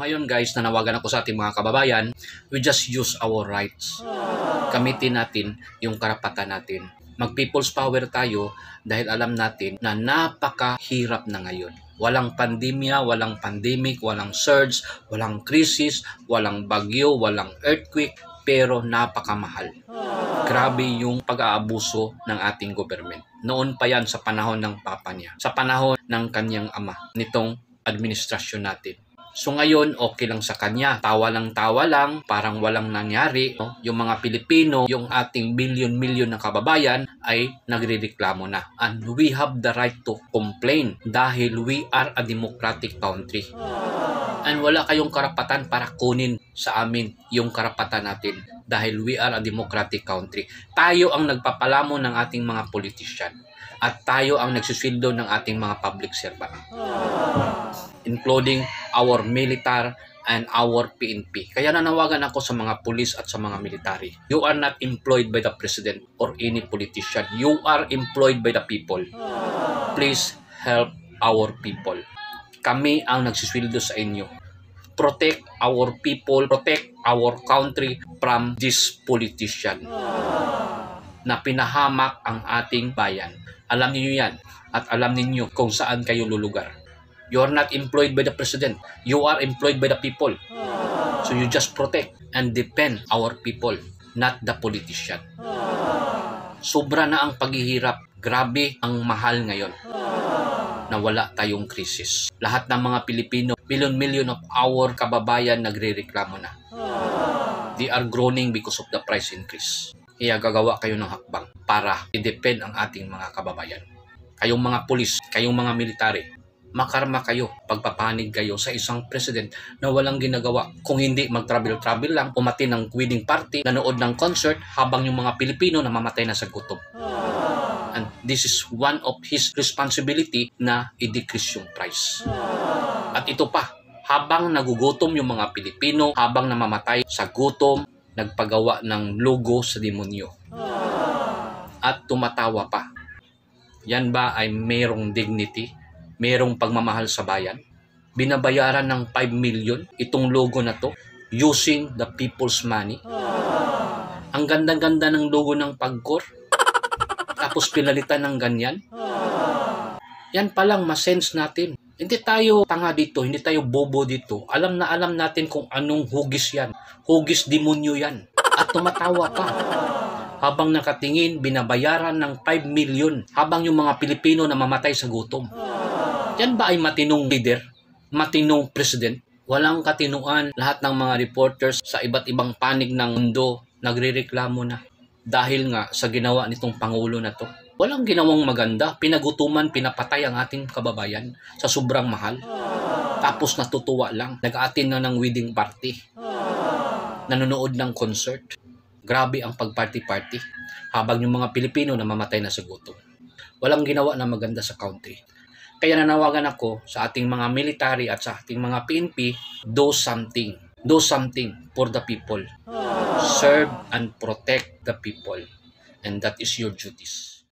Ngayon guys, nanawagan ako sa ating mga kababayan, we just use our rights. Gamitin natin yung karapatan natin. Mag-people's power tayo dahil alam natin na napakahirap na ngayon. Walang pandemya, walang pandemic, walang surge, walang krisis, walang bagyo, walang earthquake, pero napakamahal. Grabe yung pag-aabuso ng ating government. Noon pa yan sa panahon ng papa niya, sa panahon ng kanyang ama, nitong administrasyon natin. So ngayon, okay lang sa kanya. Tawa lang, parang walang nangyari. No? Yung mga Pilipino, yung ating billion-million na kababayan ay nagrereklamo na. And we have the right to complain dahil we are a democratic country. And wala kayong karapatan para kunin sa amin yung karapatan natin dahil we are a democratic country. Tayo ang nagpapalamo ng ating mga politician at tayo ang nagsusweldo ng ating mga public servant, including our military and our PNP. Kaya nanawagan ako sa mga pulis at sa mga military. You are not employed by the president or any politician. You are employed by the people. Please help our people. Kami ang nagsusweldo sa inyo. Protect our people, protect our country from this politician na pinahamak ang ating bayan. Alam niyo yan at alam niyo kung saan kayo lulugar. You are not employed by the president. You are employed by the people. So you just protect and defend our people, not the politician. Sobra na ang paghihirap. Grabe ang mahal ngayon na wala tayong krisis. Lahat ng mga Pilipino, million of our kababayan nagrereklamo na. They are groaning because of the price increase. Kaya gagawa kayo ng hakbang para i-defend ang ating mga kababayan. Kayong mga pulis, kayong mga military, makarma kayo, pagpapanig kayo sa isang president na walang ginagawa. Kung hindi mag-travel lang, umati ng wedding party, nanood ng concert habang yung mga Pilipino namamatay na sa gutom. And this is one of his responsibility na i-decrease yung price. At ito pa, habang nagugutom yung mga Pilipino, habang namamatay sa gutom, nagpagawa ng logo sa demonyo. At tumatawa pa. Yan ba ay mayroong dignity? Mayroong pagmamahal sa bayan? Binabayaran ng 5 million itong logo na to using the people's money. Ang ganda-ganda ng logo ng Pagcor. Tapos pinalitan ng ganyan. Yan palang masense natin. Hindi tayo tanga dito, hindi tayo bobo dito. Alam na alam natin kung anong hugis yan. Hugis demonyo yan. At tumatawa pa. Habang nakatingin, binabayaran ng 5 million habang yung mga Pilipino namamatay sa gutom. Yan ba ay matinong leader? Matinong president? Walang katinuan. Lahat ng mga reporters sa iba't ibang panig ng mundo nagrereklamo na. Dahil nga sa ginawa nitong Pangulo na to. Walang ginawang maganda. Pinagutuman, pinapatay ang ating kababayan sa sobrang mahal. Tapos natutuwa lang. Nag-attend na ng wedding party. Nanonood ng concert. Grabe ang pag-party-party. Habang yung mga Pilipino namamatay na sa gutom. Walang ginawa na maganda sa country. Kaya nanawagan ako sa ating mga military at sa ating mga PNP, do something. Do something for the people. Serve and protect the people. And that is your duties.